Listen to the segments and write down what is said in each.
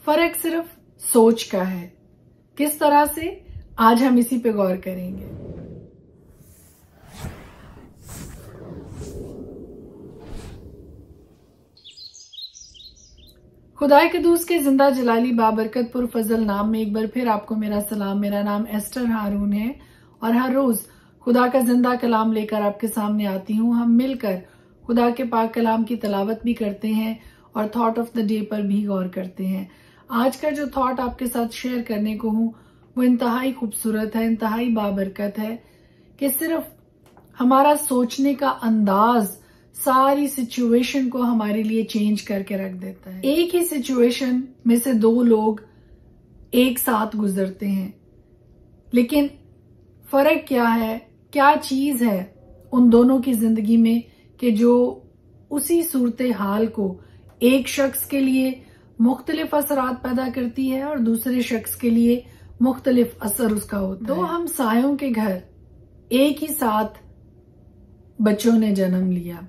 फर्क सिर्फ सोच का है। किस तरह से, आज हम इसी पे गौर करेंगे। खुदाई कदूस के जिंदा जलाली बाबरकत पुरफजल नाम में एक बार फिर आपको मेरा सलाम। मेरा नाम एस्टर हारून है और हर रोज खुदा का जिंदा कलाम लेकर आपके सामने आती हूँ। हम मिलकर खुदा के पाक कलाम की तलावत भी करते हैं और थॉट ऑफ द डे पर भी गौर करते हैं। आज का जो थॉट आपके साथ शेयर करने को हूँ वो इंतहाई खूबसूरत है, इंतहाई बाबरकत है कि सिर्फ हमारा सोचने का अंदाज सारी सिचुएशन को हमारे लिए चेंज करके रख देता है। एक ही सिचुएशन में से दो लोग एक साथ गुजरते हैं, लेकिन फर्क क्या है, क्या चीज है उन दोनों की जिंदगी में कि जो उसी सूरत हाल को एक शख्स के लिए मुख्तलिफ असरात पैदा करती है और दूसरे शख्स के लिए मुख्तलिफ असर उसका होता है। दो हमसायों के घर एक ही साथ बच्चों ने जन्म लिया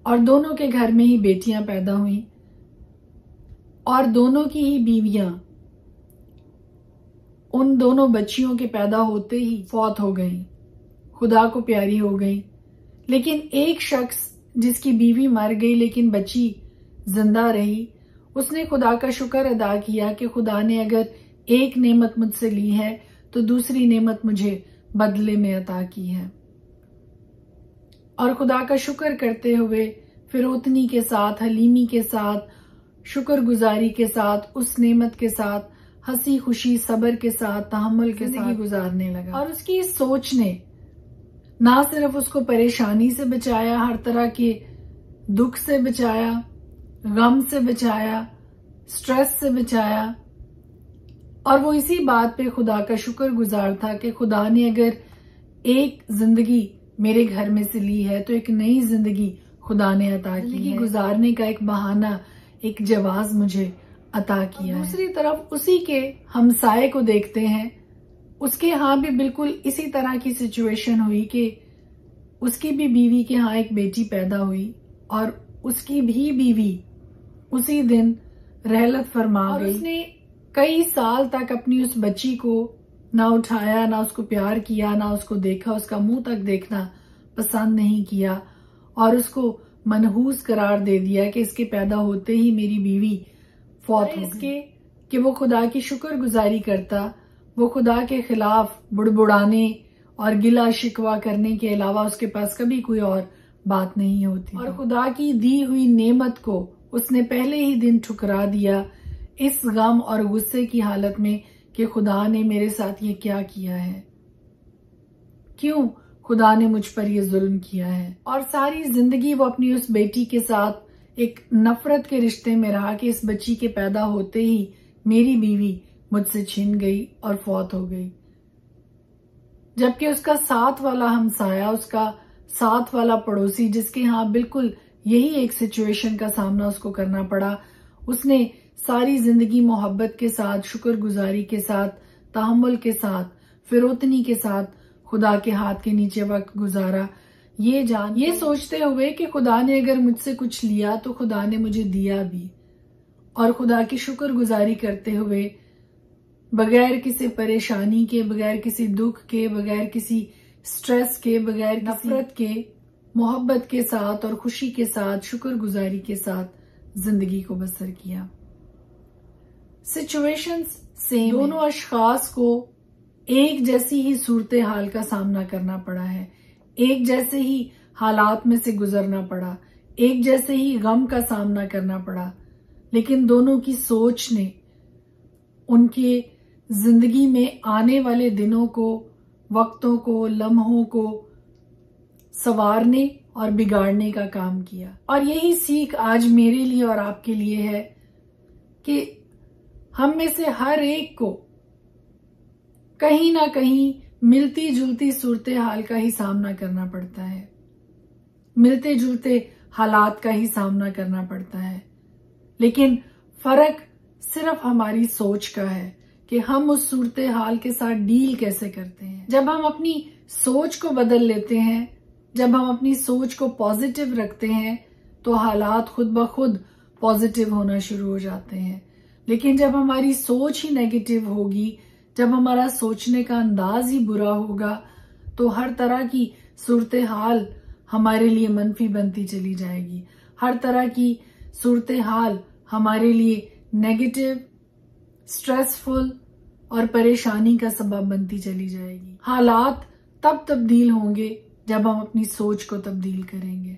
और दोनों के घर में ही बेटियां पैदा हुई और दोनों की ही बीवियां उन दोनों बच्चियों के पैदा होते ही फौत हो गई, खुदा को प्यारी हो गई। लेकिन एक शख्स जिसकी बीवी मर गई लेकिन बच्ची जिंदा रही, उसने खुदा का शुक्र अदा किया कि खुदा ने अगर एक नेमत मुझसे ली है तो दूसरी नेमत मुझे बदले में अता की है। और खुदा का शुक्र करते हुए फिरौतनी के साथ, हलीमी के साथ, शुक्रगुजारी के साथ, उस नेमत के साथ हंसी खुशी सब्र के साथ, तहम्मुल के साथ गुजारने लगा। और उसकी इस सोच ने ना सिर्फ उसको परेशानी से बचाया, हर तरह के दुख से बचाया, गम से बचाया, स्ट्रेस से बचाया, और वो इसी बात पे खुदा का शुक्रगुजार था कि खुदा ने अगर एक जिंदगी मेरे घर में से ली है तो एक नई जिंदगी खुदा ने अता की है। गुजारने का एक बहाना, एक जवाज मुझे अता किया है। दूसरी तरफ उसी के हमसाये को देखते हैं, उसके यहाँ भी बिल्कुल इसी तरह की सिचुएशन हुई कि उसकी भी बीवी के यहाँ एक बेटी पैदा हुई और उसकी भी बीवी उसी दिन रहलत फरमा गई। उसने कई साल तक अपनी उस बच्ची को ना उठाया, ना उसको प्यार किया, ना उसको देखा, उसका मुंह तक देखना पसंद नहीं किया और उसको मनहूस करार दे दिया कि इसके पैदा होते ही मेरी बीवी फौत हो गई। कि वो खुदा की शुक्रगुजारी करता, वो खुदा के खिलाफ बुड़बुड़ाने और गिला शिकवा करने के अलावा उसके पास कभी कोई और बात नहीं होती। और खुदा की दी हुई नेमत को उसने पहले ही दिन ठुकरा दिया इस गम और गुस्से की हालत में कि खुदा ने मेरे साथ ये क्या किया है, क्यों खुदा ने मुझ पर ये जुल्म किया है। और सारी जिंदगी वो अपनी उस बेटी के साथ एक नफरत के रिश्ते में रहा कि इस बच्ची के पैदा होते ही मेरी बीवी मुझसे छिन गई और फौत हो गई। जबकि उसका साथ वाला हमसाया, उसका साथ वाला पड़ोसी, जिसके यहाँ बिल्कुल यही एक सिचुएशन का सामना उसको करना पड़ा, उसने सारी जिंदगी मोहब्बत के साथ, शुक्रगुजारी के साथ, तहम्मुल के साथ, फिरौतनी के साथ खुदा के हाथ के नीचे वक्त गुजारा, ये सोचते हुए कि खुदा ने अगर मुझसे कुछ लिया तो खुदा ने मुझे दिया भी, और खुदा की शुक्रगुजारी करते हुए बगैर किसी परेशानी के, बगैर किसी दुख के, बगैर किसी स्ट्रेस के, बगैर नफरत के, मोहब्बत के साथ और खुशी के साथ, शुक्रगुजारी के साथ जिंदगी को बसर किया। सिचुएशंस सेम, दोनों अशखास को एक जैसी ही सूरत हाल का सामना करना पड़ा है, एक जैसे ही हालात में से गुजरना पड़ा, एक जैसे ही गम का सामना करना पड़ा, लेकिन दोनों की सोच ने उनके जिंदगी में आने वाले दिनों को, वक्तों को, लम्हों को संवारने और बिगाड़ने का काम किया। और यही सीख आज मेरे लिए और आपके लिए है कि हम में से हर एक को कहीं ना कहीं मिलती जुलती सूरत हाल का ही सामना करना पड़ता है, मिलते जुलते हालात का ही सामना करना पड़ता है, लेकिन फर्क सिर्फ हमारी सोच का है कि हम उस सूरत हाल के साथ डील कैसे करते हैं। जब हम अपनी सोच को बदल लेते हैं, जब हम अपनी सोच को पॉजिटिव रखते हैं, तो हालात खुद ब खुद पॉजिटिव होना शुरू हो जाते हैं। लेकिन जब हमारी सोच ही नेगेटिव होगी, जब हमारा सोचने का अंदाज ही बुरा होगा, तो हर तरह की सूरत हाल हमारे लिए मनफी बनती चली जाएगी। हर तरह की सूरत हाल हमारे लिए नेगेटिव, स्ट्रेसफुल और परेशानी का सबब बनती चली जाएगी। हालात तब तब्दील होंगे जब हम अपनी सोच को तब्दील करेंगे।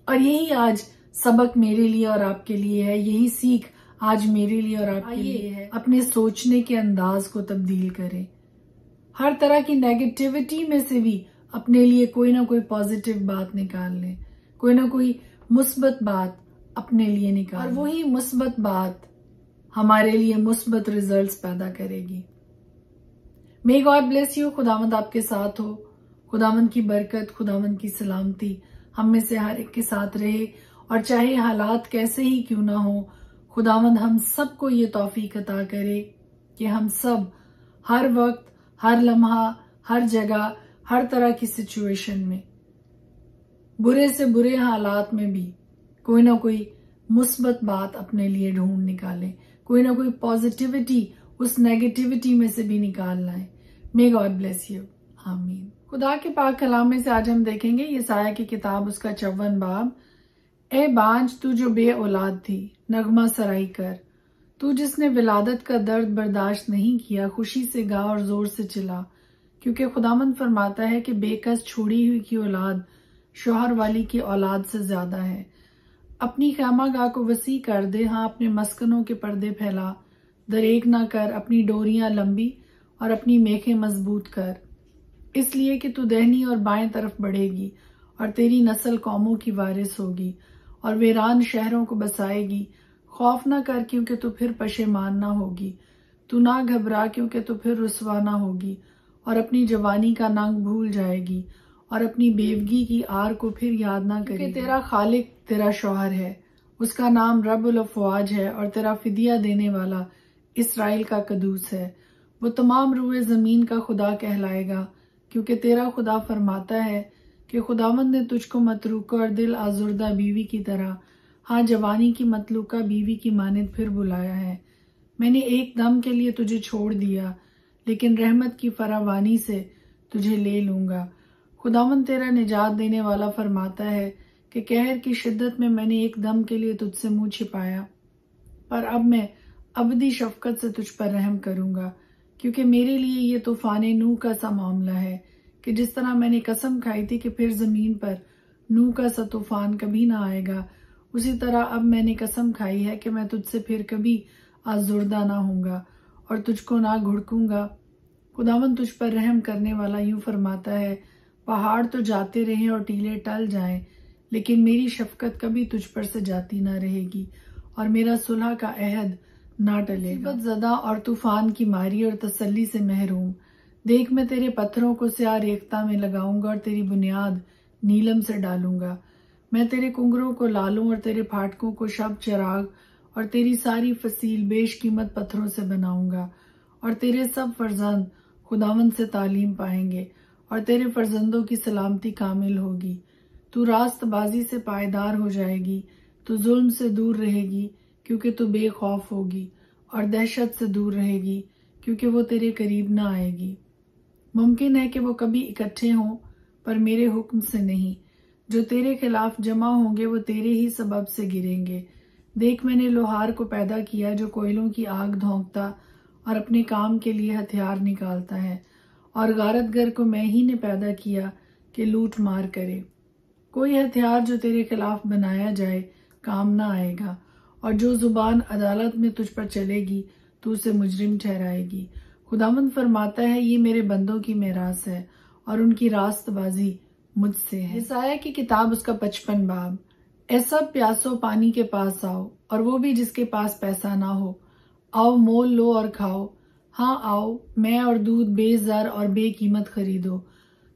और यही आज सबक मेरे लिए और आपके लिए है, यही सीख आज मेरे लिए और आपके लिए है। अपने सोचने के अंदाज को तब्दील करें। हर तरह की नेगेटिविटी में से भी अपने लिए कोई ना कोई पॉजिटिव बात निकाल लें, कोई ना कोई मुस्बत बात अपने लिए निकाल, और वही मुस्बत बात हमारे लिए मुस्बत रिजल्ट्स पैदा करेगी। May God bless you. खुदावंद आपके साथ हो। खुदावंद की बरकत, खुदावंद की सलामती हम में से हर एक के साथ रहे। और चाहे हालात कैसे ही क्यों ना हो, खुदावंद हम सबको ये तौफीक अता करे कि हम सब हर वक्त, हर लम्हा, हर जगह, हर तरह की सिचुएशन में, बुरे से बुरे हालात में भी कोई ना कोई मुस्बत बात अपने लिए ढूंढ निकालें, कोई ना कोई पॉजिटिविटी उस नेगेटिविटी में से भी निकाल लाएं। May God bless you. आमीन। खुदा के पाक कलाम में से आज हम देखेंगे यसाया की किताब, उसका 54 बाब। ए बांझ, तू जो बे औलाद थी, नगमा सराई कर। तू जिसने विलादत का दर्द बर्दाश्त नहीं किया, खुशी से गा और जोर से चिल्ला, क्योंकि खुदामंद फरमाता है कि बेकस छोड़ी हुई की औलाद शौहर वाली की औलाद से ज्यादा है। अपनी खैमागाह को वसी कर दे, हाँ अपने मस्कनों के पर्दे फैला, दरेक ना कर, अपनी डोरियां लंबी और अपनी मेखें मजबूत कर, इसलिए कि तू दहनी और बाएं तरफ बढ़ेगी और तेरी नस्ल कौमों की वारिस होगी और वीरान शहरों को बसाएगी। खौफ ना कर, क्योंकि तू फिर पशेमान ना होगी। तू ना घबरा, क्योंकि तू फिर रुसवा ना होगी और अपनी जवानी का नंग भूल जाएगी और अपनी बेवगी की आर को फिर याद ना करेगी। तेरा खालिक तेरा शौहर है, उसका नाम रब्बुल अफ़वाज है, और तेरा फिदिया देने वाला इसराइल का कदूस है। वो तमाम रूए जमीन का खुदा कहलाएगा, क्योंकि तेरा खुदा फरमाता है कि खुदावंद ने तुझको मतरूका और दिल आजुर्दा बीवी की तरह, हाँ जवानी की मतलूका बीवी की मानिंद फिर बुलाया है। मैंने एक दम के लिए तुझे छोड़ दिया, लेकिन रहमत की फरावानी से तुझे ले लूंगा। खुदावंद तेरा निजात देने वाला फरमाता है कि कहर की शिद्दत में मैंने एक दम के लिए तुझसे मुंह छिपाया, पर अब मैं अबदी शफकत से तुझ पर रहम करूंगा, क्योंकि मेरे लिए ये तूफान नूह का सा मामला है कि जिस तरह मैंने कसम खाई थी कि फिर जमीन पर नूह का सा तूफान कभी ना आएगा, उसी तरह अब मैंने कसम खाई है कि मैं तुझसे फिर कभी आजुर्दा ना होऊंगा और तुझको ना घुड़कूंगा। खुदावन तुझ पर रहम करने वाला यूं फरमाता है, पहाड़ तो जाते रहें और टीले टल जाएं, लेकिन मेरी शफकत कभी तुझ पर से जाती ना रहेगी और मेरा सुलह का अहद ना टलेगा। मुसीबत ज़दा और तूफान की मारी और तसल्ली से महरूम, देख मैं तेरे पत्थरों को स्याह रेख्ता में लगाऊंगा और तेरी बुनियाद नीलम से डालूंगा। मैं तेरे कुंगरों को लालूं और तेरे फाटकों को शब चिराग और तेरी सारी फसील बेशकीमत पत्थरों से बनाऊंगा, और तेरे सब फर्जंद खुदावंद से तालीम पाएंगे और तेरे फर्जंदों की सलामती कामिल होगी। तू रास्तबाजी से पायदार हो जाएगी, तू जुल्म से दूर रहेगी, क्योंकि तू बेखौफ होगी, और दहशत से दूर रहेगी, क्योंकि वो तेरे करीब ना आएगी। मुमकिन है कि वो कभी इकट्ठे हों, पर मेरे हुक्म से नहीं। जो तेरे खिलाफ जमा होंगे वो तेरे ही सबब से गिरेंगे। देख मैंने लोहार को पैदा किया जो कोयलों की आग धोंकता और अपने काम के लिए हथियार निकालता है, और गारतगर को मैं ही ने पैदा किया कि लूट मार करे। कोई हथियार जो तेरे खिलाफ बनाया जाए काम ना आएगा, और जो जुबान अदालत में तुझ पर चलेगी तू उसे मुजरिम ठहराएगी। खुदावंद फरमाता है, ये मेरे बंदों की मेरास है और उनकी रास्तबाजी मुझसे है। यसाया की किताब, उसका 55 बाब। ऐसा प्यासो पानी के पास आओ, और वो भी जिसके पास पैसा ना हो। आओ मोल लो और खाओ, हाँ आओ मैं और दूध बेज़र और बेकीमत खरीदो।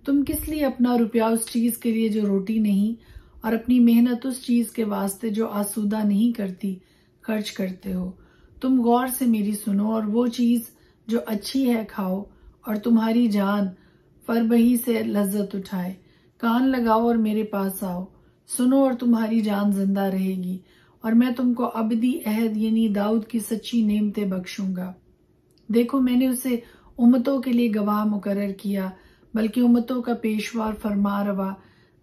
तुम किस लिए अपना रुपया उस चीज के लिए जो रोटी नहीं, और अपनी मेहनत उस चीज के वास्ते जो आसूदा नहीं करती खर्च करते हो। तुम गौर से मेरी सुनो और वो चीज जो अच्छी है खाओ, और तुम्हारी जान फरबही से लज्जत उठाए। कान लगाओ और मेरे पास आओ, सुनो और तुम्हारी जान जिंदा रहेगी और मैं तुमको अबदी अहद यानी दाऊद की सच्ची नेमतें बख्शूंगा। देखो मैंने उसे उम्मतों के लिए गवाह मुकर्रर किया, बल्कि उम्मतों का पेशवा और फरमा रवा।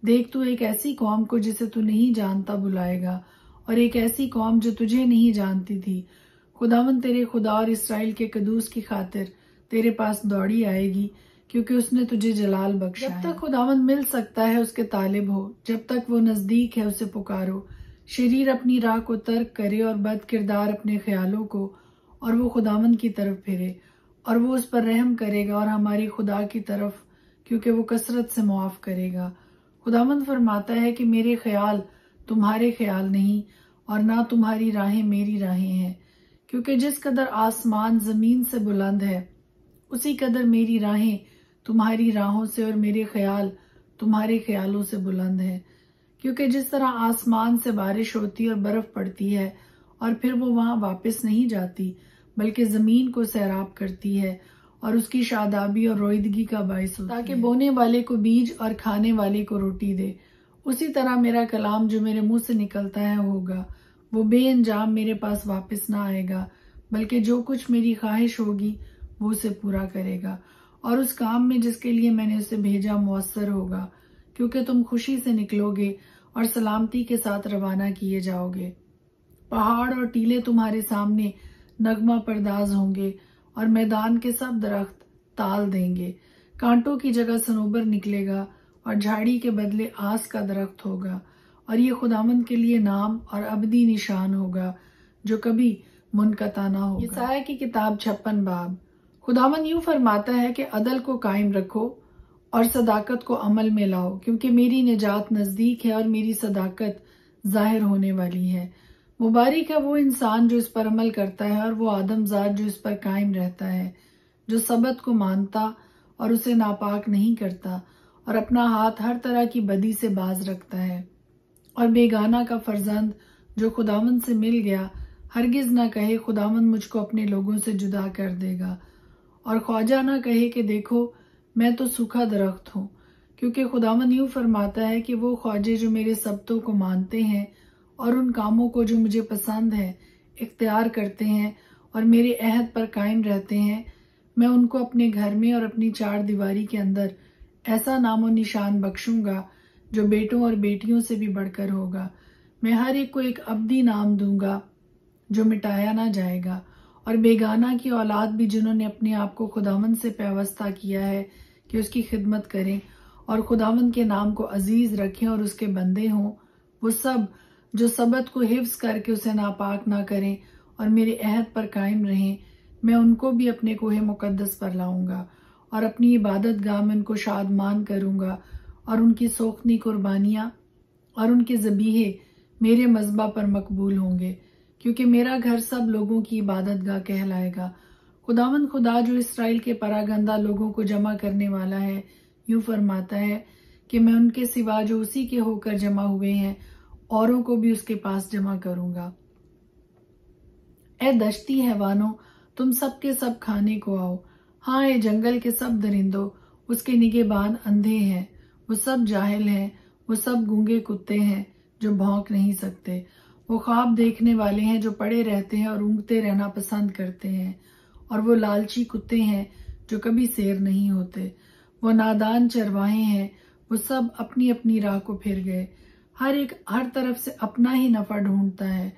देख तू एक ऐसी कौम को जिसे तू नहीं जानता बुलाएगा, और एक ऐसी कौम जो तुझे नहीं जानती थी। खुदावन तेरे खुदा और इसराइल के कदूस की खातिर तेरे पास दौड़ी आएगी, क्योंकि उसने तुझे जलाल बख्शा है। जब तक खुदावन मिल सकता है उसके तालिब हो, जब तक वो नजदीक है उसे पुकारो। शरीर अपनी राह को तर्क करे और बद किरदार अपने ख्यालों को, और वो खुदावन की तरफ फिरे, और वो उस पर रहम करेगा और हमारी खुदा की तरफ, क्योंकि वो कसरत से मुआफ करेगा। खुदावन फरमाता है कि मेरे ख्याल तुम्हारे ख्याल नहीं, और ना तुम्हारी राहें मेरी राहें हैं। क्योंकि जिस कदर आसमान जमीन से बुलंद है, उसी कदर मेरी राहें तुम्हारी राहों से और मेरे ख्याल तुम्हारे ख्यालों से बुलंद है। क्योंकि जिस तरह आसमान से बारिश होती और बर्फ पड़ती है और फिर वो वहां वापस नहीं जाती, बल्कि जमीन को सैराब करती है और उसकी शादाबी और रोईदगी का बायस होती है, ताकि बोने वाले को बीज और खाने वाले को रोटी दे, उसी तरह मेरा कलाम जो मेरे मुंह से निकलता है होगा। वो बेअंजाम मेरे पास वापस ना आएगा, बल्कि जो कुछ मेरी ख्वाहिश होगी वो उसे पूरा करेगा, और उस काम में जिसके लिए मैंने उसे भेजा मुअस्सर होगा। क्योंकि तुम खुशी से निकलोगे और सलामती के साथ रवाना किए जाओगे। पहाड़ और टीले तुम्हारे सामने नगमा परदाज होंगे, और मैदान के सब दरख्त ताल देंगे। कांटों की जगह सनोबर निकलेगा, और झाड़ी के बदले आस का दरख्त होगा। और ये खुदावंद के लिए नाम और अबदी निशान होगा, जो कभी मुनकता ना होगा। यसाया की किताब 56 बाब। खुदावंद यूं फरमाता है कि अदल को कायम रखो और सदाकत को अमल में लाओ, क्योंकि मेरी निजात नजदीक है और मेरी सदाकत जाहिर होने वाली है। मुबारक है वो इंसान जो इस पर अमल करता है, और वो आदमजात जो इस पर कायम रहता है, जो सबत को मानता और उसे नापाक नहीं करता, और अपना हाथ हर तरह की बदी से बाज रखता है। और बेगाना का फर्जंद जो खुदावंद से मिल गया हरगिज ना कहे खुदावंद मुझको अपने लोगों से जुदा कर देगा, और ख्वाजा ना कहे कि देखो मैं तो सूखा दरख्त हूँ। क्योंकि खुदावंद यूं फरमाता है कि वो ख्वाजे जो मेरे सबतों को मानते हैं और उन कामों को जो मुझे पसंद है इख्तियार करते हैं और मेरे अहद पर कायम रहते हैं, मैं उनको अपने घर में और अपनी चार दीवारी के अंदर ऐसा नामो निशान बख्शूंगा जो बेटों और बेटियों से भी बढ़कर होगा। मैं हर एक को एक अब्दी नाम दूंगा जो मिटाया ना जाएगा, और बेगाना की औलाद भी जिन्होंने अपने आप को खुदावंद से पैवस्ता किया है कि उसकी खिदमत करें और खुदावंद के नाम को अजीज रखें और उसके बंदे हों, वो सब जो सबत को हिफ्ज करके उसे नापाक ना करें और मेरे अहद पर कायम रहें, मैं उनको भी अपने कोहे मुकद्दस पर लाऊंगा और अपनी इबादत गाह में उनको शादमान करूंगा, और उनकी सोखनी कुर्बानियां और उनके ज़बीहे मेरे मज़बा पर मकबूल होंगे, क्योंकि मेरा घर सब लोगों की इबादत गाह कहलाएगा। खुदावंद खुदा जो इसराइल के परागंदा लोगों को जमा करने वाला है यूं फरमाता है कि मैं उनके सिवा जो उसी के होकर जमा हुए हैं औरों को भी उसके पास जमा करूंगा। ए दश्ती हैवानों, तुम सब के सब खाने को आओ। हाँ, ए जंगल के सब दरिंदों, उसके निगहबान अंधे हैं, वो सब जाहिल हैं, वो सब गूंगे कुत्ते हैं जो भौंक नहीं सकते। वो ख्वाब देखने वाले हैं जो पड़े रहते हैं और ऊँघते रहना पसंद करते हैं, और वो लालची कुत्ते हैं जो कभी सैर नहीं होते। वो नादान चरवाहे हैं, वो सब अपनी अपनी राह को फिर गए। हर एक हर तरफ से अपना ही नफा ढूंढता है।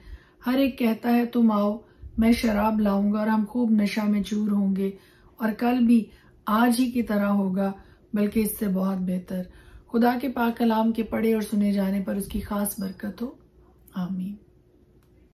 हर एक कहता है तुम आओ, मैं शराब लाऊंगा और हम खूब नशा में चूर होंगे, और कल भी आज ही की तरह होगा, बल्कि इससे बहुत बेहतर। खुदा के पाक कलाम के पढ़े और सुने जाने पर उसकी खास बरकत हो। आमीन।